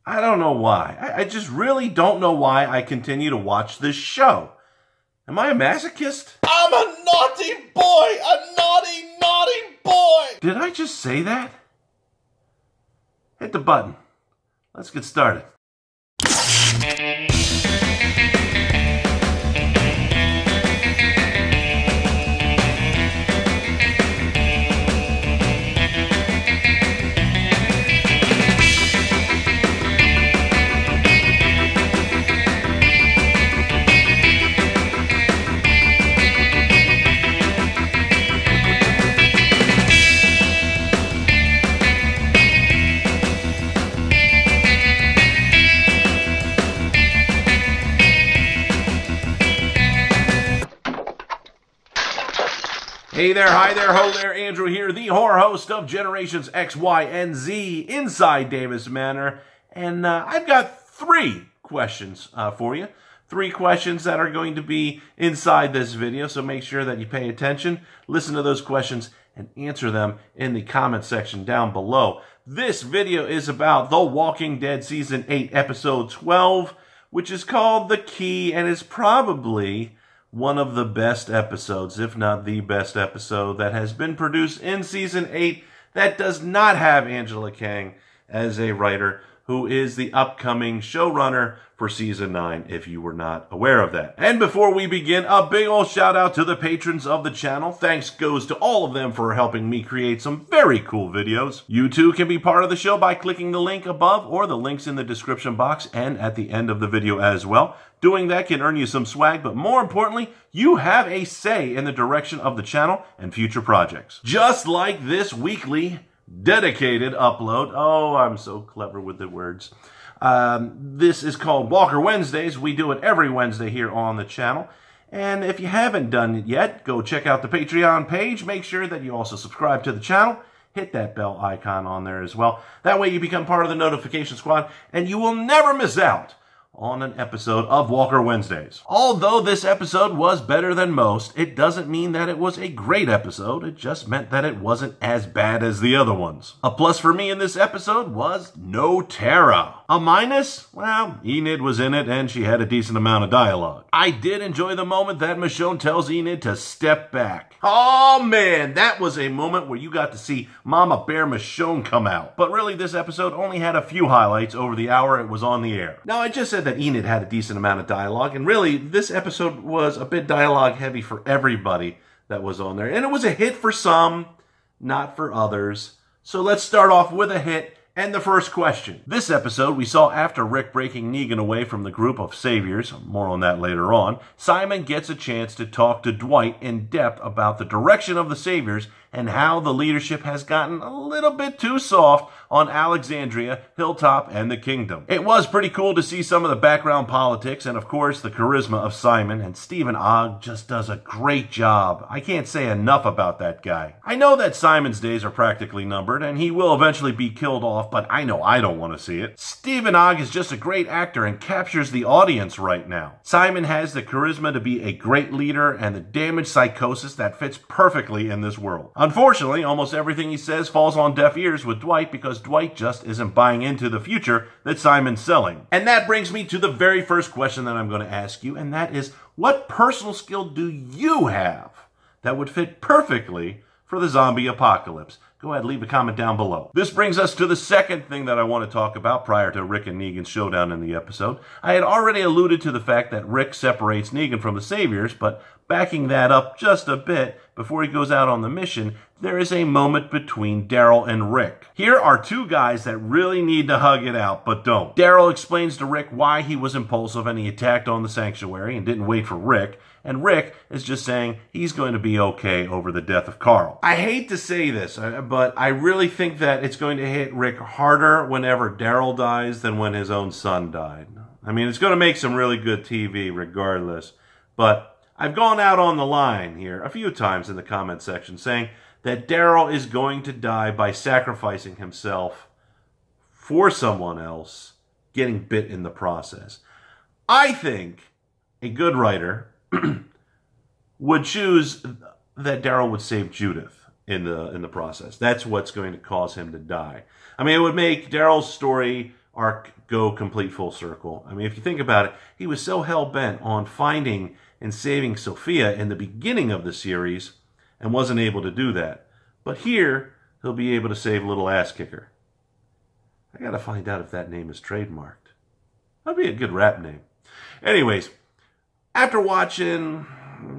I don't know why. I just really don't know why I continue to watch this show. Am I a masochist? I'm a naughty boy! A naughty, naughty boy! Did I just say that? Hit the button. Let's get started. Hey there, hi there, ho there, Andrew here, the horror host of Generations X, Y, and Z inside Davis Manor. And I've got 3 questions for you. 3 questions that are going to be inside this video, so make sure that you pay attention, listen to those questions, and answer them in the comment section down below. This video is about The Walking Dead Season 8, Episode 12, which is called The Key, and is probably one of the best episodes, if not the best episode, that has been produced in Season 8 that does not have Angela Kang as a writer, who is the upcoming showrunner for Season 9, if you were not aware of that. And before we begin, a big ol' shout out to the patrons of the channel. Thanks goes to all of them for helping me create some very cool videos. You too can be part of the show by clicking the link above or the links in the description box and at the end of the video as well. Doing that can earn you some swag, but more importantly, you have a say in the direction of the channel and future projects. Just like this weekly dedicated upload. Oh, I'm so clever with the words. This is called Walker Wednesdays. We do it every Wednesday here on the channel. And if you haven't done it yet, go check out the Patreon page. Make sure that you also subscribe to the channel. Hit that bell icon on there as well. That way you become part of the notification squad and you will never miss out on an episode of Walker Wednesdays. Although this episode was better than most, it doesn't mean that it was a great episode. It just meant that it wasn't as bad as the other ones. A plus for me in this episode was no Tara. A minus? Well, Enid was in it and she had a decent amount of dialogue. I did enjoy the moment that Michonne tells Enid to step back. Oh man, that was a moment where you got to see Mama Bear Michonne come out. But really, this episode only had a few highlights over the hour it was on the air. Now, I just said that Enid had a decent amount of dialogue, and really, this episode was a bit dialogue heavy for everybody that was on there. And it was a hit for some, not for others. So let's start off with a hit. And the first question. This episode, we saw after Rick breaking Negan away from the group of saviors, more on that later on, Simon gets a chance to talk to Dwight in depth about the direction of the saviors and how the leadership has gotten a little bit too soft on Alexandria, Hilltop, and the Kingdom. It was pretty cool to see some of the background politics and, of course, the charisma of Simon, and Stephen Ogg just does a great job. I can't say enough about that guy. I know that Simon's days are practically numbered, and he will eventually be killed off, but I know I don't want to see it. Stephen Ogg is just a great actor and captures the audience right now. Simon has the charisma to be a great leader and the damaged psychosis that fits perfectly in this world. Unfortunately, almost everything he says falls on deaf ears with Dwight because Dwight just isn't buying into the future that Simon's selling. And that brings me to the very first question that I'm going to ask you, and that is, what personal skill do you have that would fit perfectly for the zombie apocalypse? Go ahead, leave a comment down below. This brings us to the second thing that I want to talk about prior to Rick and Negan's showdown in the episode. I had already alluded to the fact that Rick separates Negan from the Saviors, but backing that up just a bit, before he goes out on the mission, there is a moment between Daryl and Rick. Here are 2 guys that really need to hug it out, but don't. Daryl explains to Rick why he was impulsive and he attacked on the sanctuary and didn't wait for Rick. And Rick is just saying he's going to be okay over the death of Carl. I hate to say this, but I really think that it's going to hit Rick harder whenever Daryl dies than when his own son died. I mean, it's going to make some really good TV regardless. But I've gone out on the line here a few times in the comment section saying that Daryl is going to die by sacrificing himself for someone else, getting bit in the process. I think a good writer would choose that Daryl would save Judith in the process. That's what's going to cause him to die. I mean, it would make Daryl's story arc go complete full circle. I mean, if you think about it, he was so hell-bent on finding and saving Sophia in the beginning of the series and wasn't able to do that. But here, he'll be able to save little ass kicker. I gotta find out if that name is trademarked. That'd be a good rap name. Anyways, after watching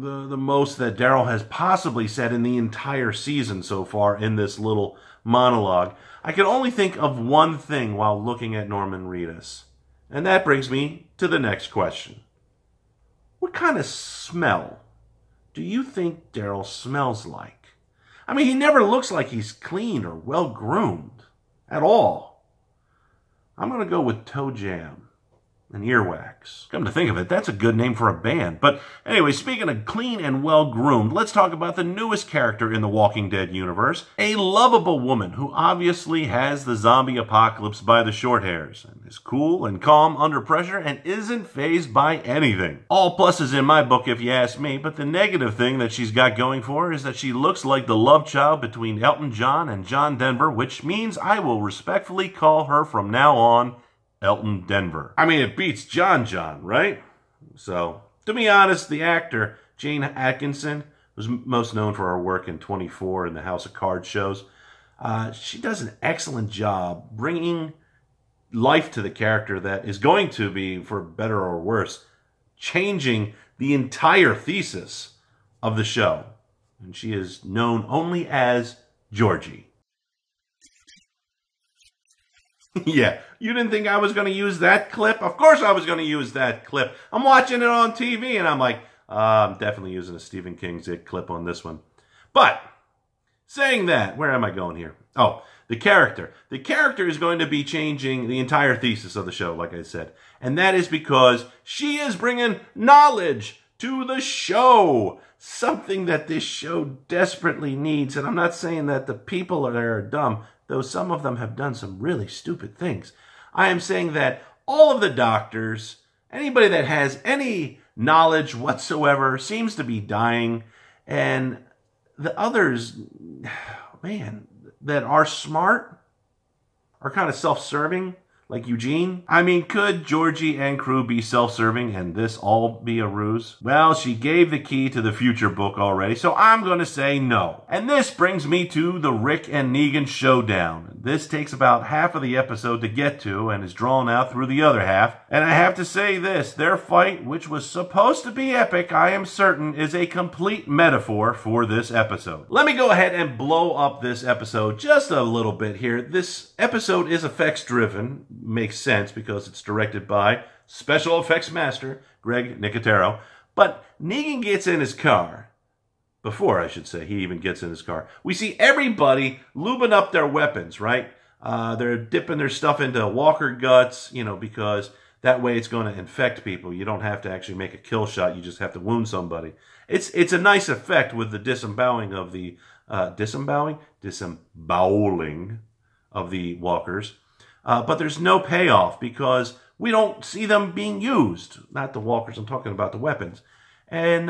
the most that Daryl has possibly said in the entire season so far in this little monologue, I can only think of one thing while looking at Norman Reedus. And that brings me to the next question. What kind of smell do you think Daryl smells like? I mean, he never looks like he's clean or well-groomed at all. I'm going to go with toe jam and earwax. Come to think of it, that's a good name for a band. But anyway, speaking of clean and well-groomed, let's talk about the newest character in the Walking Dead universe, a lovable woman who obviously has the zombie apocalypse by the short hairs, and is cool and calm under pressure and isn't fazed by anything. All pluses in my book if you ask me, but the negative thing that she's got going for her is that she looks like the love child between Elton John and John Denver, which means I will respectfully call her from now on Elton Denver. I mean, it beats John, right? So, to be honest, the actor, Jane Atkinson, who's most known for her work in 24 and the House of Cards shows, she does an excellent job bringing life to the character that is going to be, for better or worse, changing the entire thesis of the show. And she is known only as Georgie. Yeah, you didn't think I was going to use that clip? Of course I was going to use that clip. I'm watching it on TV and I'm like, I'm definitely using a Stephen King's It clip on this one. But, saying that, where am I going here? Oh, the character. The character is going to be changing the entire thesis of the show, like I said. And that is because she is bringing knowledge to the show. Something that this show desperately needs. And I'm not saying that the people there are dumb, though some of them have done some really stupid things. I am saying that all of the doctors, anybody that has any knowledge whatsoever, seems to be dying. And the others, man, that are smart are kind of self-serving, like Eugene. I mean, could Georgie and crew be self-serving and this all be a ruse? Well, she gave the key to the future book already, so I'm going to say no. And this brings me to the Rick and Negan showdown. This takes about half of the episode to get to and is drawn out through the other half. And I have to say this, their fight, which was supposed to be epic, I am certain, is a complete metaphor for this episode. Let me go ahead and blow up this episode just a little bit here. This episode is effects driven. Makes sense because it's directed by special effects master Greg Nicotero. But Negan gets in his car. Before, I should say, he even gets in his car. We see everybody lubing up their weapons, right? They're dipping their stuff into walker guts, you know, because that way it's going to infect people. You don't have to actually make a kill shot. You just have to wound somebody. It's a nice effect with the disemboweling of the disemboweling of the walkers. But there's no payoff because we don't see them being used. Not the walkers, I'm talking about the weapons. And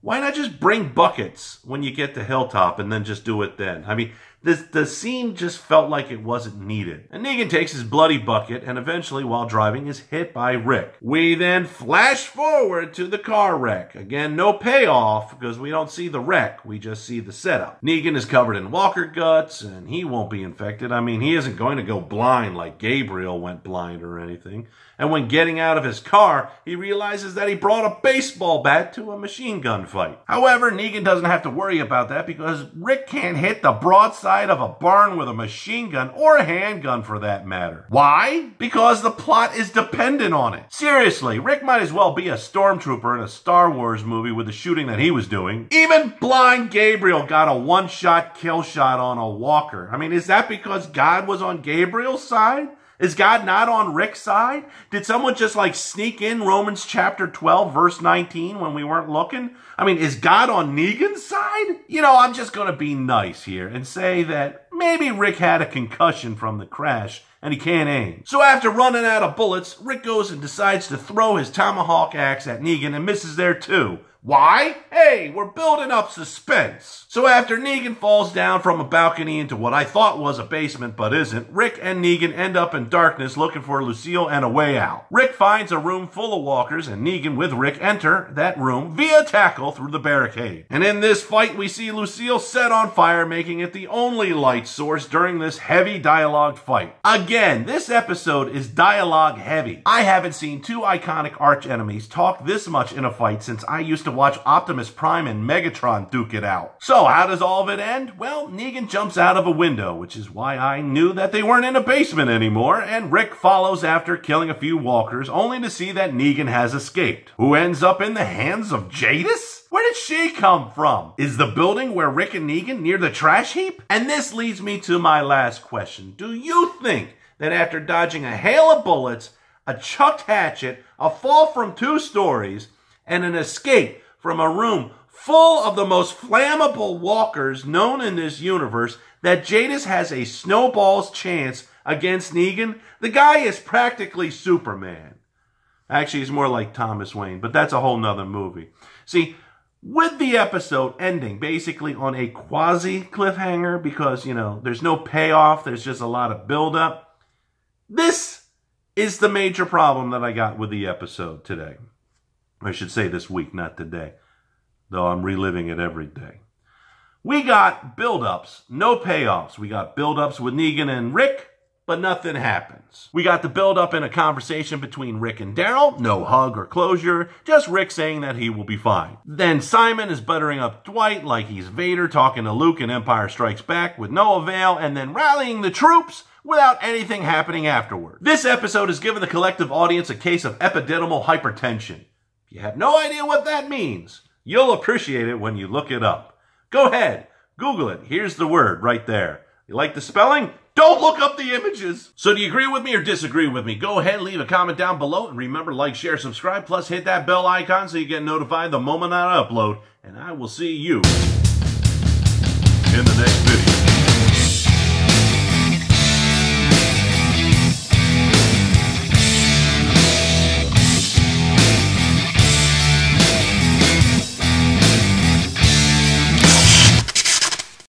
why not just bring buckets when you get to Hilltop and then just do it then? I mean, the scene just felt like it wasn't needed. And Negan takes his bloody bucket and eventually, while driving, is hit by Rick. We then flash forward to the car wreck. Again, no payoff because we don't see the wreck. We just see the setup. Negan is covered in walker guts and he won't be infected. I mean, he isn't going to go blind like Gabriel went blind or anything. And when getting out of his car, he realizes that he brought a baseball bat to a machine gun fight. However, Negan doesn't have to worry about that because Rick can't hit the broadside of a barn with a machine gun or a handgun for that matter. Why? Because the plot is dependent on it. Seriously, Rick might as well be a stormtrooper in a Star Wars movie with the shooting that he was doing. Even blind Gabriel got a one-shot kill shot on a walker. I mean, is that because God was on Gabriel's side? Is God not on Rick's side? Did someone just like sneak in Romans chapter 12, verse 19 when we weren't looking? I mean, is God on Negan's side? You know, I'm just going to be nice here and say that maybe Rick had a concussion from the crash and he can't aim. So after running out of bullets, Rick goes and decides to throw his tomahawk axe at Negan and misses there too, Why? Hey, we're building up suspense. So after Negan falls down from a balcony into what I thought was a basement but isn't, Rick and Negan end up in darkness looking for Lucille and a way out. Rick finds a room full of walkers and Negan with Rick enter that room via tackle through the barricade. And in this fight we see Lucille set on fire, making it the only light source during this heavy dialogue fight. Again, this episode is dialogue heavy. I haven't seen two iconic arch enemies talk this much in a fight since I used to watch Optimus Prime and Megatron duke it out. So how does all of it end? Well, Negan jumps out of a window, which is why I knew that they weren't in a basement anymore, and Rick follows after killing a few walkers, only to see that Negan has escaped. Who ends up in the hands of Jadis? Where did she come from? Is the building where Rick and Negan near the trash heap? And this leads me to my last question. Do you think that after dodging a hail of bullets, a chucked hatchet, a fall from 2 stories, and an escape from a room full of the most flammable walkers known in this universe, that Jadis has a snowball's chance against Negan? The guy is practically Superman. Actually, he's more like Thomas Wayne, but that's a whole nother movie. See, with the episode ending basically on a quasi-cliffhanger because, you know, there's no payoff, there's just a lot of build-up, this is the major problem that I got with the episode today. I should say this week, not today, though I'm reliving it every day. We got build-ups, no payoffs. We got build-ups with Negan and Rick, but nothing happens. We got the build-up in a conversation between Rick and Daryl, no hug or closure, just Rick saying that he will be fine. Then Simon is buttering up Dwight like he's Vader talking to Luke in Empire Strikes Back with no avail, and then rallying the troops without anything happening afterward. This episode has given the collective audience a case of epididymal hypertension. If you have no idea what that means, you'll appreciate it when you look it up. Go ahead, Google it. Here's the word right there. You like the spelling? Don't look up the images. So do you agree with me or disagree with me? Go ahead, leave a comment down below, and remember, like, share, subscribe, plus hit that bell icon so you get notified the moment I upload, and I will see you in the next video.